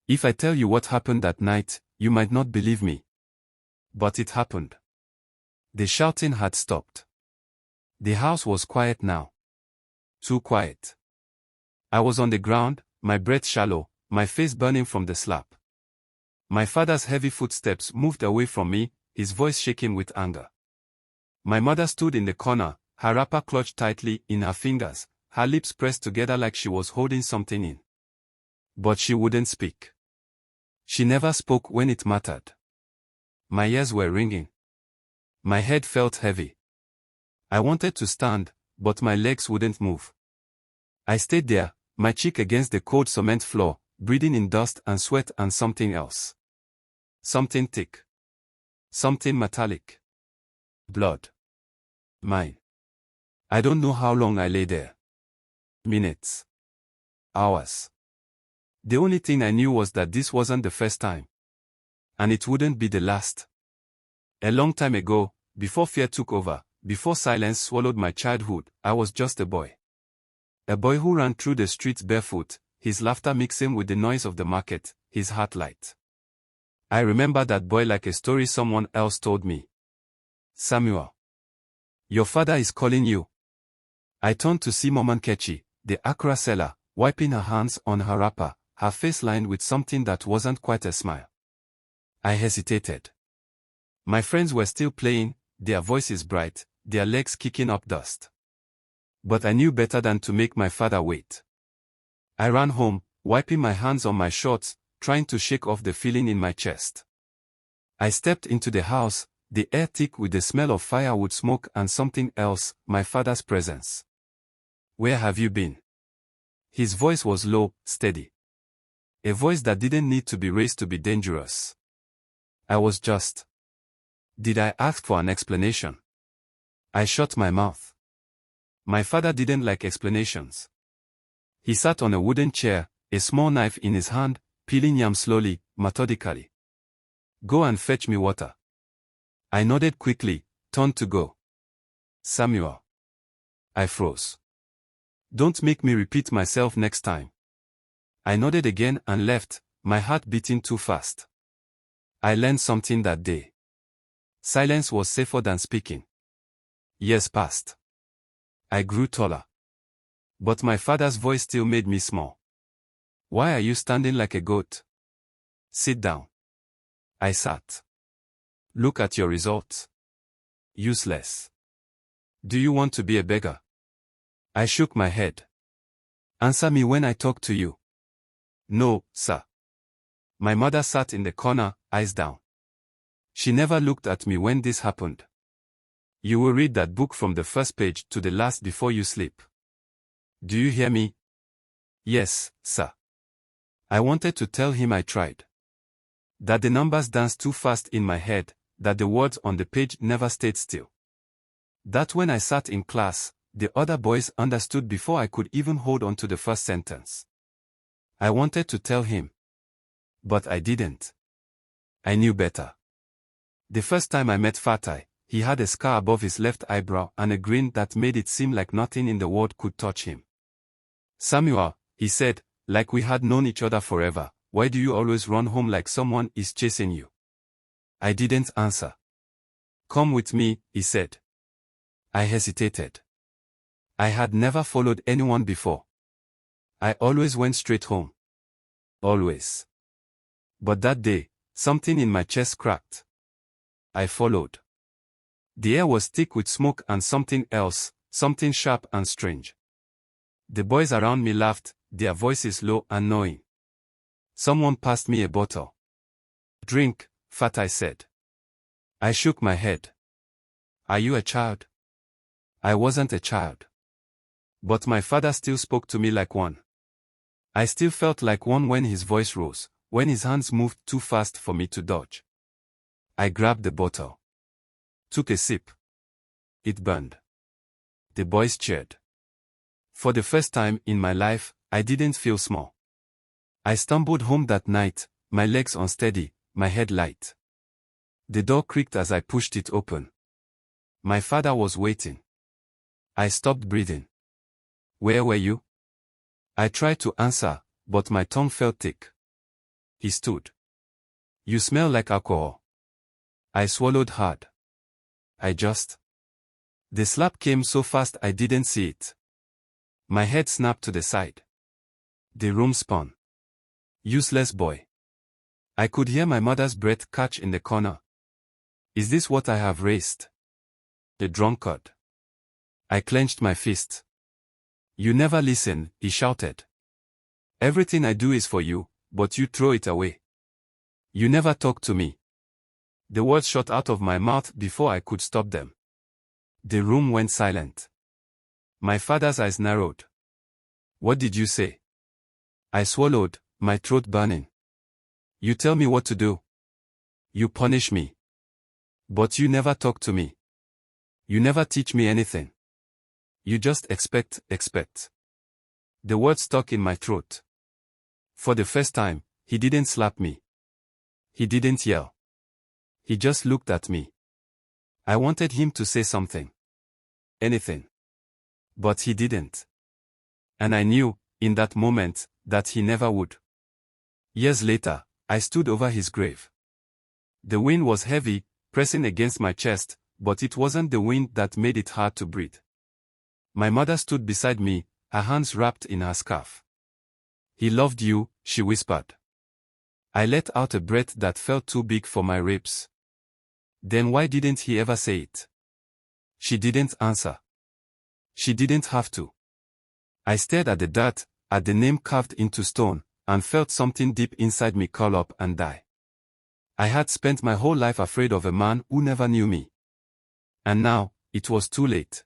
If I tell you what happened that night, you might not believe me. But it happened. The shouting had stopped. The house was quiet now. Too quiet. I was on the ground, my breath shallow, my face burning from the slap. My father's heavy footsteps moved away from me, his voice shaking with anger. My mother stood in the corner, her wrapper clutched tightly in her fingers, her lips pressed together like she was holding something in. But she wouldn't speak. She never spoke when it mattered. My ears were ringing. My head felt heavy. I wanted to stand, but my legs wouldn't move. I stayed there, my cheek against the cold cement floor, breathing in dust and sweat and something else. Something thick. Something metallic. Blood. Mine. I don't know how long I lay there. Minutes. Hours. The only thing I knew was that this wasn't the first time. And it wouldn't be the last. A long time ago, before fear took over, before silence swallowed my childhood, I was just a boy. A boy who ran through the streets barefoot, his laughter mixing with the noise of the market, his heart light. I remember that boy like a story someone else told me. Samuel. Your father is calling you. I turned to see Mama Nkechi, the Accra seller, wiping her hands on her wrapper, her face lined with something that wasn't quite a smile. I hesitated. My friends were still playing, their voices bright, their legs kicking up dust. But I knew better than to make my father wait. I ran home, wiping my hands on my shorts, trying to shake off the feeling in my chest. I stepped into the house, the air thick with the smell of firewood smoke and something else, my father's presence. Where have you been? His voice was low, steady. A voice that didn't need to be raised to be dangerous. I was just. Did I ask for an explanation? I shut my mouth. My father didn't like explanations. He sat on a wooden chair, a small knife in his hand, peeling yam slowly, methodically. Go and fetch me water. I nodded quickly, turned to go. Samuel. I froze. Don't make me repeat myself next time. I nodded again and left, my heart beating too fast. I learned something that day. Silence was safer than speaking. Years passed. I grew taller. But my father's voice still made me small. Why are you standing like a goat? Sit down. I sat. Look at your results. Useless. Do you want to be a beggar? I shook my head. Answer me when I talk to you. No, sir. My mother sat in the corner, eyes down. She never looked at me when this happened. You will read that book from the first page to the last before you sleep. Do you hear me? Yes, sir. I wanted to tell him I tried. That the numbers danced too fast in my head, that the words on the page never stayed still. That when I sat in class, the other boys understood before I could even hold on to the first sentence. I wanted to tell him. But I didn't. I knew better. The first time I met Fatai, he had a scar above his left eyebrow and a grin that made it seem like nothing in the world could touch him. Samuel, he said, like we had known each other forever, why do you always run home like someone is chasing you? I didn't answer. Come with me, he said. I hesitated. I had never followed anyone before. I always went straight home. Always. But that day, something in my chest cracked. I followed. The air was thick with smoke and something else, something sharp and strange. The boys around me laughed, their voices low and knowing. Someone passed me a bottle. Drink, Fatai said. I shook my head. Are you a child? I wasn't a child. But my father still spoke to me like one. I still felt like one when his voice rose, when his hands moved too fast for me to dodge. I grabbed the bottle. Took a sip. It burned. The boys cheered. For the first time in my life, I didn't feel small. I stumbled home that night, my legs unsteady, my head light. The door creaked as I pushed it open. My father was waiting. I stopped breathing. Where were you? I tried to answer, but my tongue felt thick. he stood. You smell like alcohol. I swallowed hard. The slap came so fast I didn't see it. My head snapped to the side. The room spun. Useless boy. I could hear my mother's breath catch in the corner. Is this what I have raised? The drunkard. I clenched my fist. You never listen, he shouted. Everything I do is for you, but you throw it away. You never talk to me. The words shot out of my mouth before I could stop them. The room went silent. My father's eyes narrowed. What did you say? I swallowed, my throat burning. You tell me what to do. You punish me. But you never talk to me. You never teach me anything. You just expect. The words stuck in my throat. For the first time, he didn't slap me. He didn't yell. He just looked at me. I wanted him to say something. Anything. But he didn't. And I knew, in that moment, that he never would. Years later, I stood over his grave. The wind was heavy, pressing against my chest, but it wasn't the wind that made it hard to breathe. My mother stood beside me, her hands wrapped in her scarf. He loved you, she whispered. I let out a breath that felt too big for my ribs. Then why didn't he ever say it? She didn't answer. She didn't have to. I stared at the dirt, at the name carved into stone, and felt something deep inside me curl up and die. I had spent my whole life afraid of a man who never knew me. And now, it was too late.